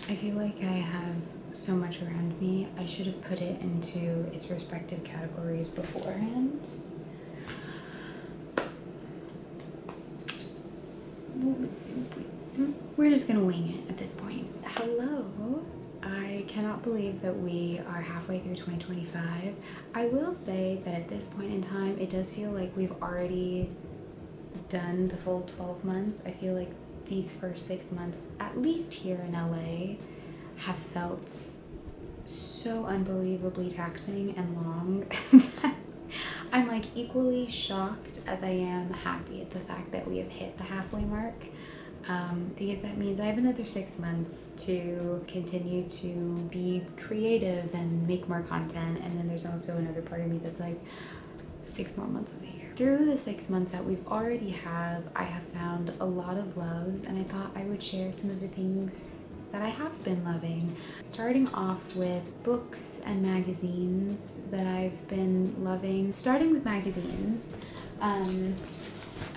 I feel like I have so much around me. I should have put it into its respective categories beforehand. We're just gonna wing it at this point. Hello. I cannot believe that we are halfway through 2025. I will say that at this point in time, it does feel like we've already done the full 12 months. I feel like these first 6 months, at least here in LA, have felt so unbelievably taxing and long. I'm like equally shocked as I am happy at the fact that we have hit the halfway mark. Because that means I have another 6 months to continue to be creative and make more content. And then there's also another part of me that's like 6 more months of the year. Through the 6 months that we've already I have found a lot of loves, and I thought I would share some of the things that I have been loving. Starting off with books and magazines that I've been loving. Starting with magazines,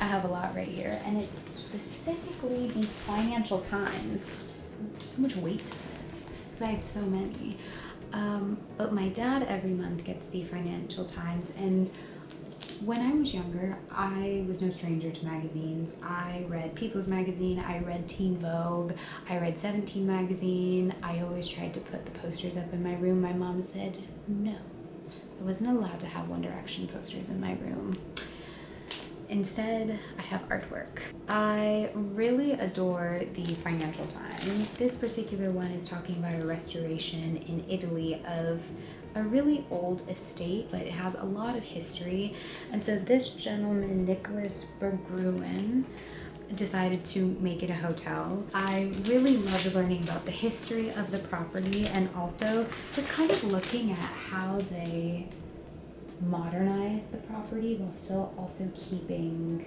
I have a lot right here, and it's specifically the Financial Times. There's so much weight to this because I have so many. But my dad every month gets the Financial Times, and when I was younger, I was no stranger to magazines. I read People's Magazine, I read Teen Vogue, I read 17 Magazine. I always tried to put the posters up in my room. My mom said no. I wasn't allowed to have One Direction posters in my room. Instead, I have artwork. I really adore the Financial Times. This particular one is talking about a restoration in Italy of a really old estate, but it has a lot of history. And so this gentleman, Nicholas Bergruen, decided to make it a hotel. I really loved learning about the history of the property and also just kind of looking at how they modernize the property while still also keeping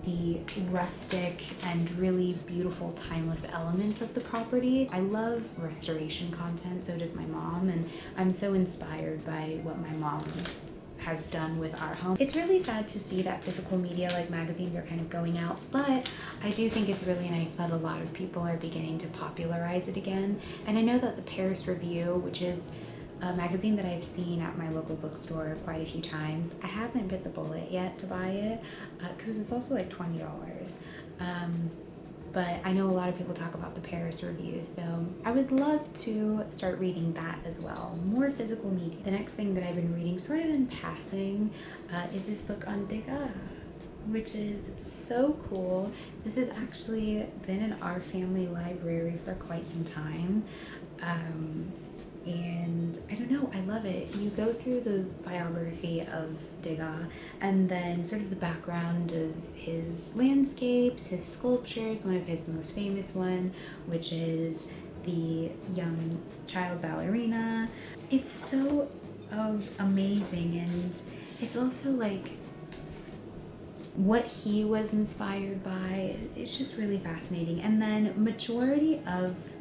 the rustic and really beautiful timeless elements of the property. I love restoration content, so does my mom, and I'm so inspired by what my mom has done with our home. It's really sad to see that physical media like magazines are kind of going out, but I do think it's really nice that a lot of people are beginning to popularize it again. And I know that the Paris Review, which is a magazine that I've seen at my local bookstore quite a few times. I haven't bit the bullet yet to buy it because it's also like $20. But I know a lot of people talk about the Paris Review, so I would love to start reading that as well. More physical media. The next thing that I've been reading sort of in passing is this book on Degas, which is so cool. This has actually been in our family library for quite some time. And I don't know, I love it. You go through the biography of Degas and then sort of the background of his landscapes, his sculptures, one of his most famous one, which is the young child ballerina. It's so amazing, and it's also like what he was inspired by. It's just really fascinating. And then majority of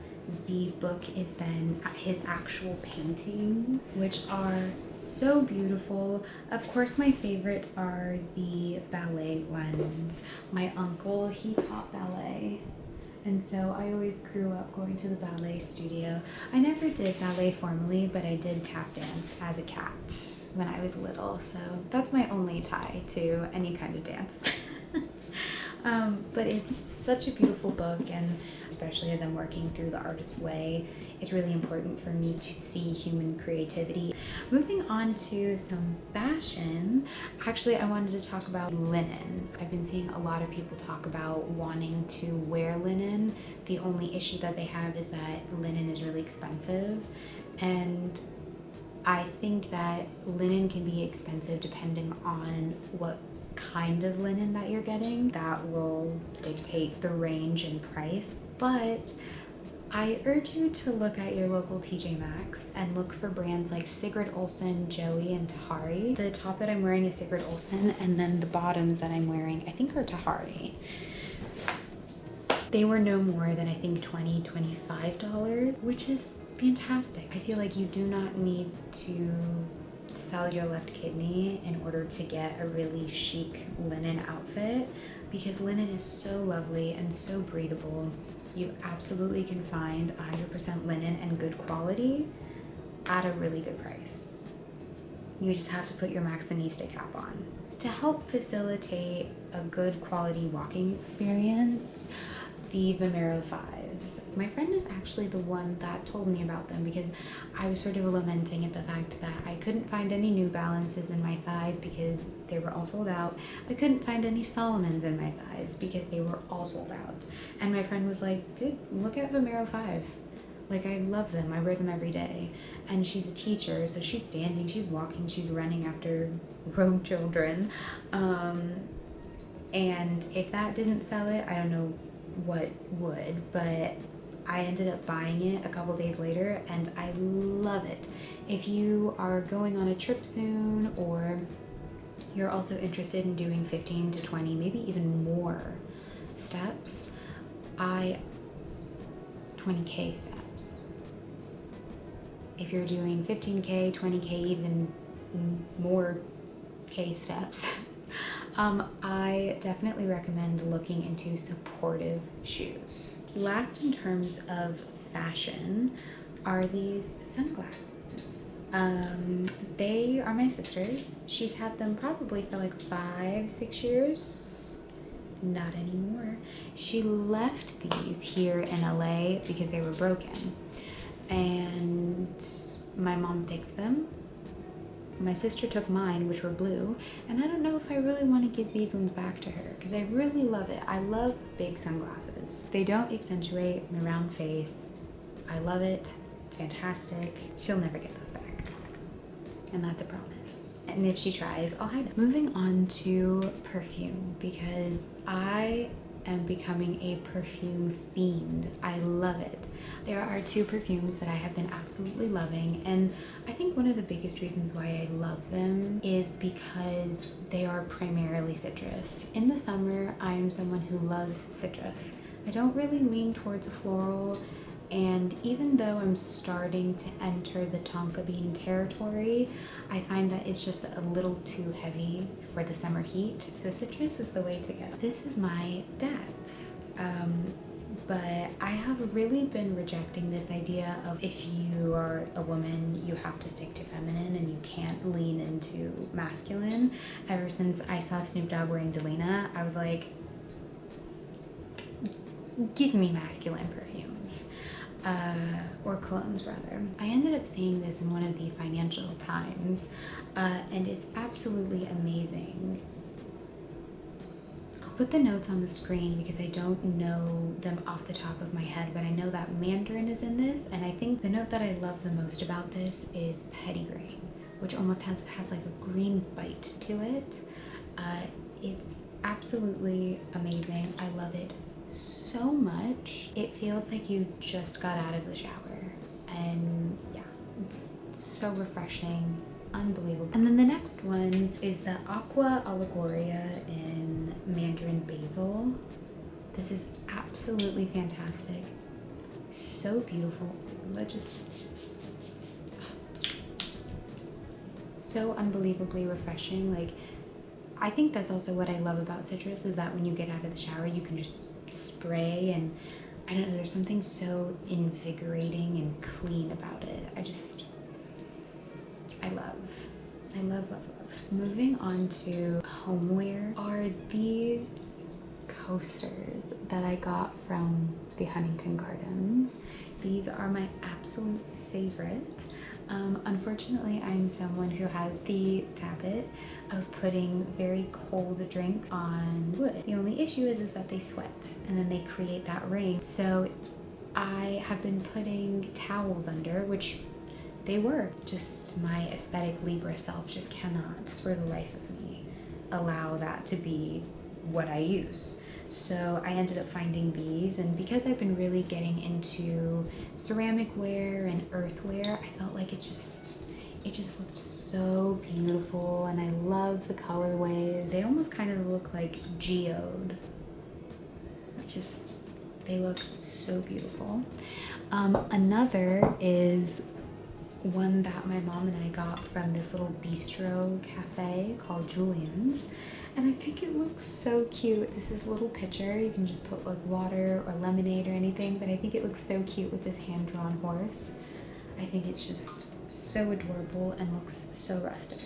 the book is then his actual paintings, which are so beautiful. Of course, my favorite are the ballet ones. My uncle, he taught ballet, and so I always grew up going to the ballet studio. I never did ballet formally, but I did tap dance as a cat when I was little, so that's my only tie to any kind of dance. But it's such a beautiful book, and especially as I'm working through The Artist's Way, it's really important for me to see human creativity. Moving on to some fashion, actually I wanted to talk about linen. I've been seeing a lot of people talk about wanting to wear linen. The only issue that they have is that linen is really expensive, and I think that linen can be expensive depending on what kind of linen that you're getting. That will dictate the range and price, but I urge you to look at your local TJ Maxx and look for brands like Sigrid Olsen, Joey, and Tahari. The top that I'm wearing is Sigrid Olsen, and then the bottoms that I'm wearing I think are Tahari. They were no more than I think $20, $25, which is fantastic. I feel like you do not need to sell your left kidney in order to get a really chic linen outfit, because linen is so lovely and so breathable. You absolutely can find 100% linen and good quality at a really good price. You just have to put your Maxinista cap on. To help facilitate a good quality walking experience, the Vomero 5s. My friend is actually the one that told me about them because I was sort of lamenting at the fact that I couldn't find any New Balances in my size because they were all sold out. I couldn't find any Solomons in my size because they were all sold out. And my friend was like, dude, look at Vomero 5. Like, I love them. I wear them every day. And she's a teacher, so she's standing, she's walking, she's running after rogue children. And if that didn't sell it, I don't know what would, but I ended up buying it a couple days later and I love it. If you are going on a trip soon, or you're also interested in doing 15 to 20, maybe even more steps, 20K steps. If you're doing 15K, 20K, even more K steps, I definitely recommend looking into supportive shoes. Last in terms of fashion are these sunglasses. They are my sister's. She's had them probably for like 5-6 years. Not anymore. She left these here in LA because they were broken. And my mom fixed them. My sister took mine, which were blue, and I don't know if I really want to give these ones back to her because I really love it. I love big sunglasses. They don't accentuate my round face. I love it. It's fantastic. She'll never get those back, and that's a promise. And if she tries, I'll hide them. Moving on to perfume, because I am becoming a perfume fiend. I love it. There are 2 perfumes that I have been absolutely loving, and I think one of the biggest reasons why I love them is because they are primarily citrus. In the summer, I am someone who loves citrus. I don't really lean towards a floral, and even though I'm starting to enter the tonka bean territory, I find that it's just a little too heavy for the summer heat, so citrus is the way to go. This is my dad's. But I have really been rejecting this idea of if you are a woman, you have to stick to feminine and you can't lean into masculine. Ever since I saw Snoop Dogg wearing Delina, I was like, give me masculine perfumes. Or colognes rather. I ended up seeing this in one of the Financial Times, and it's absolutely amazing. Put the notes on the screen because I don't know them off the top of my head, but I know that mandarin is in this, and I think the note that I love the most about this is petitgrain, which almost has like a green bite to it. It's absolutely amazing. I love it so much. It feels like you just got out of the shower, and yeah, it's so refreshing. Unbelievable. And then the next one is the Aqua Allegoria in Mandarin Basil. This is absolutely fantastic. So beautiful. So unbelievably refreshing. Like, I think that's also what I love about citrus, is that when you get out of the shower, you can just spray, and I don't know, there's something so invigorating and clean about it. I love. Moving on to homeware are these coasters that I got from the Huntington Gardens. These are my absolute favorite. Unfortunately, I'm someone who has the habit of putting very cold drinks on wood. The only issue is that they sweat and then they create that ring. So I have been putting towels under, which they work. Just my aesthetic Libra self just cannot, for the life of me, allow that to be what I use. So I ended up finding these, and because I've been really getting into ceramic ware and earthware, I felt like it just looked so beautiful, and I love the colorways. They almost kind of look like geode. They look so beautiful. Another is one that my mom and I got from this little bistro cafe called Julian's, And I think it looks so cute. This is a little picture. You can just put like water or lemonade or anything, but I think it looks so cute with this hand-drawn horse. I think it's just so adorable and looks so rustic,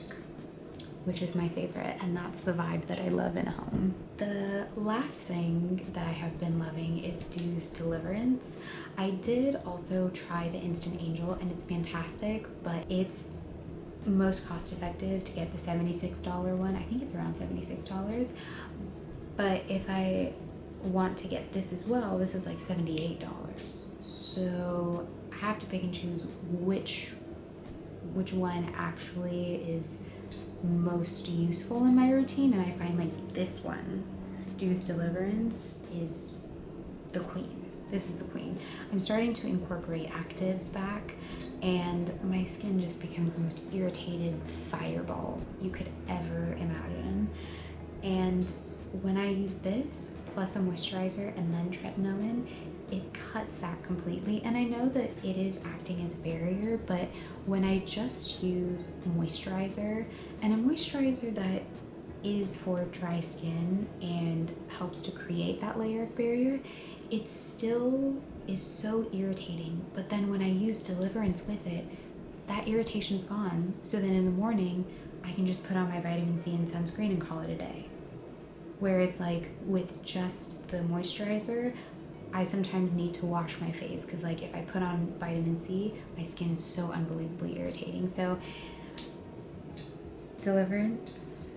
which is my favorite, and that's the vibe that I love in a home. The last thing that I have been loving is Dew's Deliverance. I did also try the Instant Angel, and it's fantastic, but it's most cost effective to get the $76 one. I think it's around $76. But if I want to get this as well, this is like $78. So I have to pick and choose which one actually is most useful in my routine, and I find like this one, Dew's Deliverance, is the queen. This is the queen. I'm starting to incorporate actives back, and my skin just becomes the most irritated fireball you could ever imagine. And when I use this plus a moisturizer and then tretinoin, it cuts that completely. And I know that it is acting as a barrier, but when I just use moisturizer, and a moisturizer that is for dry skin and helps to create that layer of barrier, it still is so irritating. But then when I use Deliverance with it, that irritation's gone. So then in the morning, I can just put on my vitamin C and sunscreen and call it a day. Whereas like with just the moisturizer, I sometimes need to wash my face because like if I put on vitamin C, my skin is so unbelievably irritating. So Deliverance,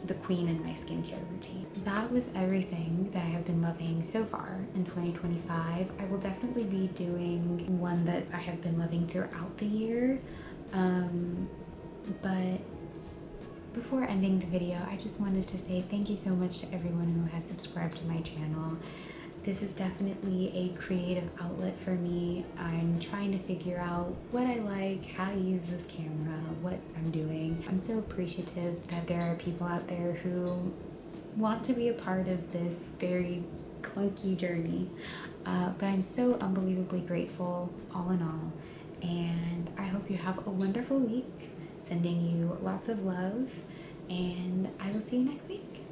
the queen in my skincare routine. That was everything that I have been loving so far in 2025. I will definitely be doing one that I have been loving throughout the year. But before ending the video, I just wanted to say thank you so much to everyone who has subscribed to my channel. This is definitely a creative outlet for me. I'm trying to figure out what I like, how to use this camera, what I'm doing. I'm so appreciative that there are people out there who want to be a part of this very clunky journey. But I'm so unbelievably grateful all in all. And I hope you have a wonderful week. Sending you lots of love, and I will see you next week.